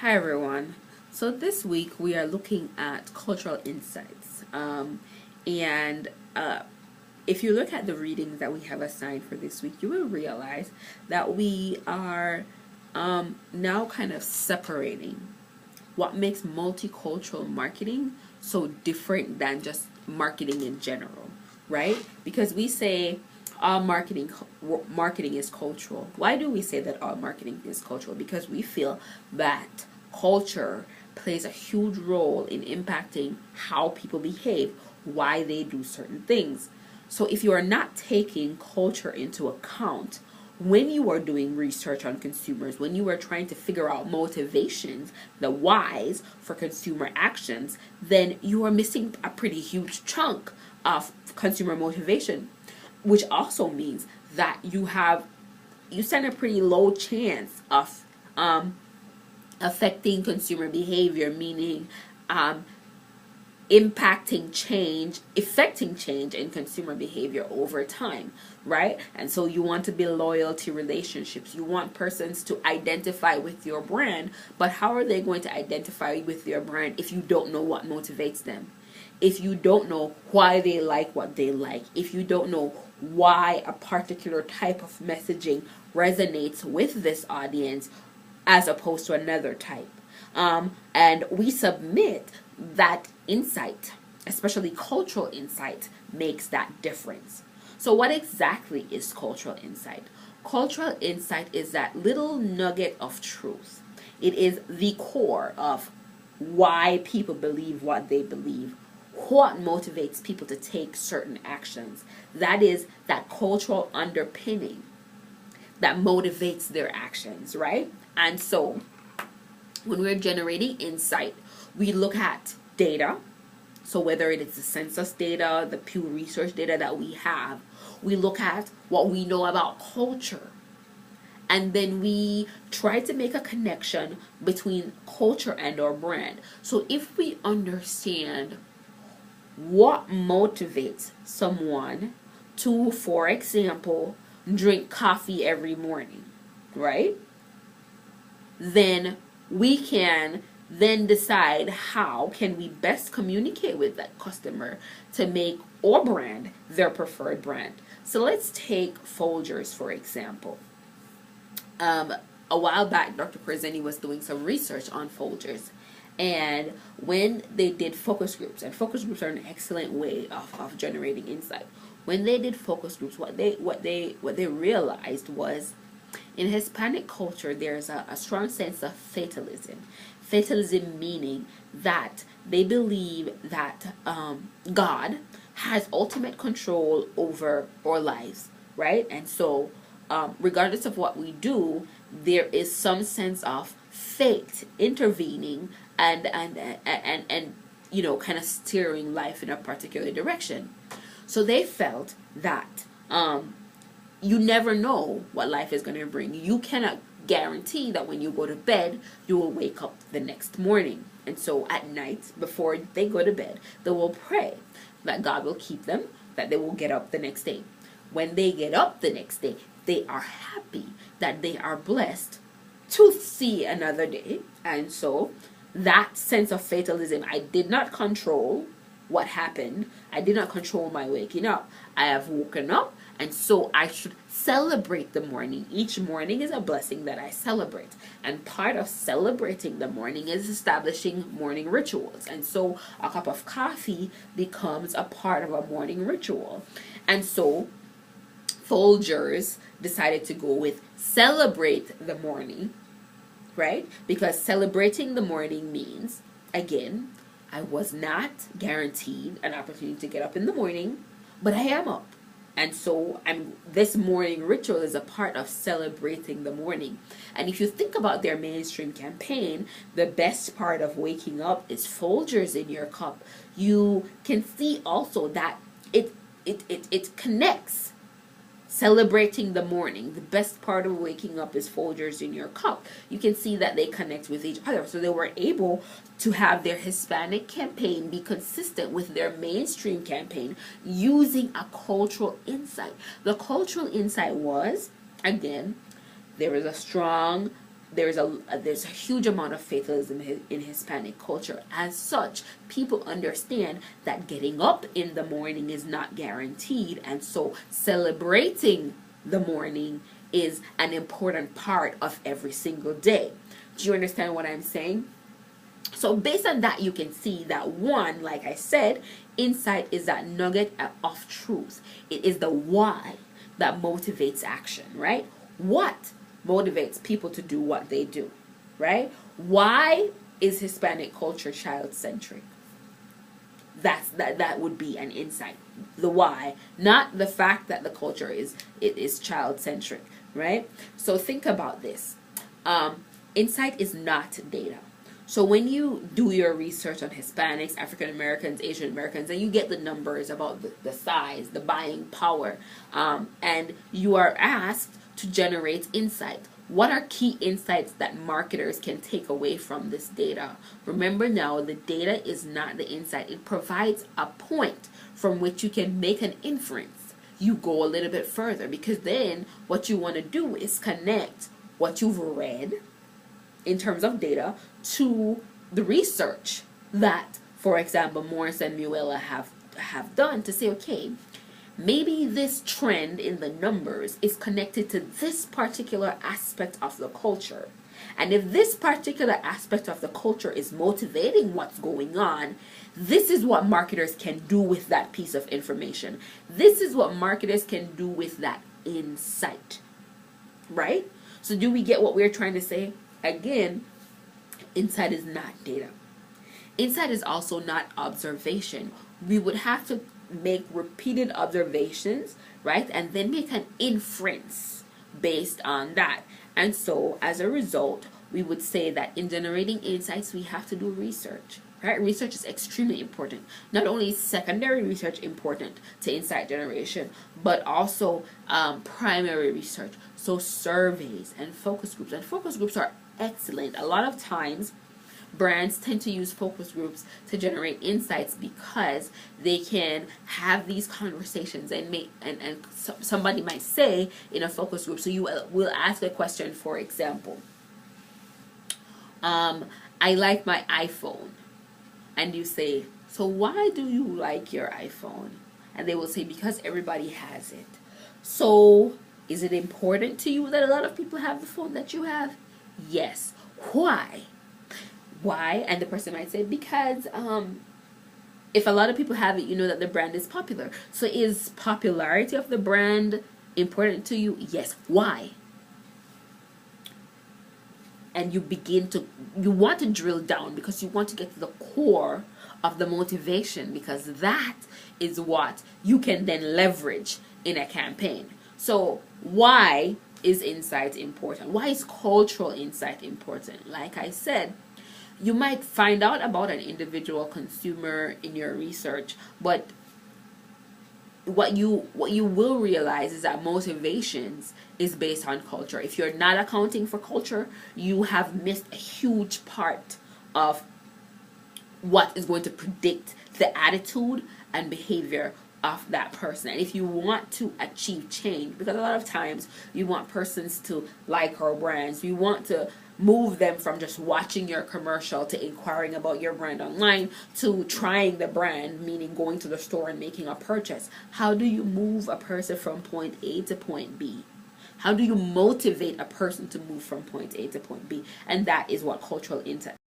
Hi everyone. So this week we are looking at cultural insights. And if you look at the readings that we have assigned for this week, you will realize that we are now kind of separating what makes multicultural marketing so different than just marketing in general, right? Because we say all marketing is cultural. Why do we say that all marketing is cultural? Because we feel that culture plays a huge role in impacting how people behave, why they do certain things. So if you are not taking culture into account when you are doing research on consumers, when you are trying to figure out motivations, the whys for consumer actions, then you are missing a pretty huge chunk of consumer motivation, which also means that you stand a pretty low chance of affecting consumer behavior, meaning affecting change in consumer behavior over time, right? And so you want to build loyalty relationships. You want persons to identify with your brand, but how are they going to identify with your brand if you don't know what motivates them? If you don't know why they like what they like, if you don't know why a particular type of messaging resonates with this audience as opposed to another type. And we submit that insight, especially cultural insight, makes that difference. So, what exactly is cultural insight? Cultural insight is that little nugget of truth. It is the core of why people believe what they believe, what motivates people to take certain actions. That is that cultural underpinning that motivates their actions, right? And so, when we're generating insight, we look at data. So whether it is the census data, the Pew Research data that we have, we look at what we know about culture. And then we try to make a connection between culture and our brand. So if we understand what motivates someone to, for example, drink coffee every morning, right? Then we can then decide how can we best communicate with that customer to make our brand their preferred brand. So let's take Folgers for example. A while back, Dr. Prezeni was doing some research on Folgers, and when they did focus groups, and focus groups are an excellent way of generating insight. When they did focus groups, what they realized was in Hispanic culture, there's a strong sense of fatalism. Fatalism meaning that they believe that God has ultimate control over our lives, right? And so, regardless of what we do, there is some sense of fate intervening and kind of steering life in a particular direction. So they felt that you never know what life is going to bring. You cannot guarantee that when you go to bed, you will wake up the next morning. And so at night, before they go to bed, they will pray that God will keep them, that they will get up the next day. When they get up the next day, they are happy that they are blessed to see another day. And so that sense of fatalism, I did not control what happened. I did not control my waking up. I have woken up, and so I should celebrate the morning. Each morning is a blessing that I celebrate. And part of celebrating the morning is establishing morning rituals. And so a cup of coffee becomes a part of a morning ritual. And so Folgers decided to go with celebrate the morning, right? Because celebrating the morning means, again, I was not guaranteed an opportunity to get up in the morning, but I am up. And so this morning ritual is a part of celebrating the morning. And if you think about their mainstream campaign, the best part of waking up is Folgers in your cup. You can see also that it connects. Celebrating the morning. The best part of waking up is Folgers in your cup. You can see that they connect with each other. So they were able to have their Hispanic campaign be consistent with their mainstream campaign using a cultural insight. The cultural insight was, again, there is a strong there's a huge amount of fatalism in Hispanic culture. As such, people understand that getting up in the morning is not guaranteed, and so celebrating the morning is an important part of every single day. Do you understand what I'm saying? So based on that, you can see that one, like I said, insight is that nugget of truth. It is the why that motivates action, right? What motivates people to do what they do, right? Why is Hispanic culture child-centric? That would be an insight. The why, not the fact that the culture is child-centric, right? So think about this. Insight is not data. So when you do your research on Hispanics, African Americans, Asian Americans, and you get the numbers about the size, the buying power, and you are asked to generate insight. What are key insights that marketers can take away from this data? Remember now, the data is not the insight. It provides a point from which you can make an inference. You go a little bit further, because then what you want to do is connect what you've read in terms of data to the research that, for example, Morris and Muella have done to say, okay, maybe this trend in the numbers is connected to this particular aspect of the culture. And if this particular aspect of the culture is motivating what's going on, this is what marketers can do with that piece of information. This is what marketers can do with that insight. Right? So do we get what we're trying to say? Again, insight is not data. Insight is also not observation. We would have to make repeated observations, right? And then make an inference based on that. And so, as a result, we would say that in generating insights, we have to do research, right? Research is extremely important. Not only is secondary research important to insight generation, but also primary research. So surveys and focus groups. And focus groups are excellent. A lot of times, brands tend to use focus groups to generate insights because they can have these conversations and somebody might say in a focus group. So you will ask a question, for example, I like my iPhone, and you say, so why do you like your iPhone? And they will say, because everybody has it. So is it important to you that a lot of people have the phone that you have? Yes. Why? Why? And the person might say, because if a lot of people have it, you know that the brand is popular. So is popularity of the brand important to you? Yes. Why? And you want to drill down, because you want to get to the core of the motivation, because that is what you can then leverage in a campaign. So why is insight important? Why is cultural insight important? Like I said, you might find out about an individual consumer in your research, but what you will realize is that motivations is based on culture. If you're not accounting for culture, you have missed a huge part of what is going to predict the attitude and behavior of that person. And if you want to achieve change, because a lot of times you want persons to like our brands, you want to move them from just watching your commercial to inquiring about your brand online to trying the brand, meaning going to the store and making a purchase. How do you move a person from point A to point B? How do you motivate a person to move from point A to point B? And that is what cultural insight